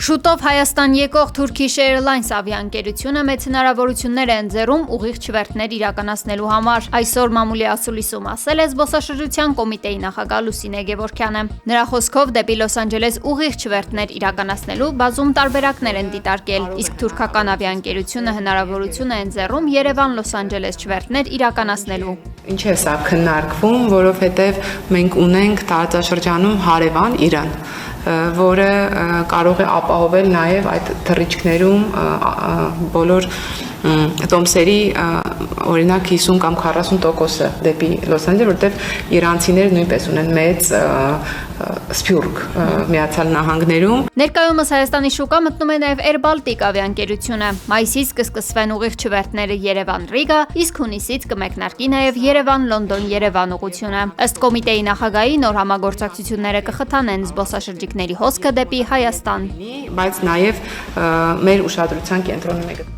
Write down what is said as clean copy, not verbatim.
Շուտով Հայաստան եկող Turkish Airlines ավիաընկերությունը մեծ հնարավորություններ է ընձեռում ուղիղ չվերթներ իրականացնելու համար։ Այսօր մամուլի ասուլիսում ասել է զբոսաշրջության կոմիտեի նախագահ Լուսինե Գևորգյանը։ Նրա խոսքով դեպի Լոս Անջելես ուղիղ չվերթներ իրականացնելու բազում տարբերակներ են դիտարկել, իսկ թուրքական ավիաընկերությունը հնարավորություն է ընձեռում Երևան-Լոս Անջելես չվերթներ իրականացնելու։ Ինչ է սա քննարկվում, որովհետև մենք ունենք տարածաշրջանում հարևան Իրան, որը կարող է ապահովել նաև այդ թռիչքներում բոլոր տոմսերի օրինակ 50 կամ 40%-ը դեպի Լոս Անջելես, որտեղ իրանցիները նույնպես ունեն մեծ սփյուռք Միացյալ Նահանգներում։ Ներկայումս Հայաստանի շուկա մտնում է նաև Air Baltic ավիաընկերությունը։ Մայիսից կսկսվեն ուղիղ չվերթները Երևան-Ռիգա, իսկ հունիսից կմեկնարկի նաև Երևան-Լոնդոն-Երևան ուղղությունը։ Ըստ կոմիտեի նախագահի նոր համագործակցությունները կխթանեն զբոսաշրջիկների հոսքը դեպի Հայաստան։ Բայց նաև մեր ուշադրության կենտրոնում է։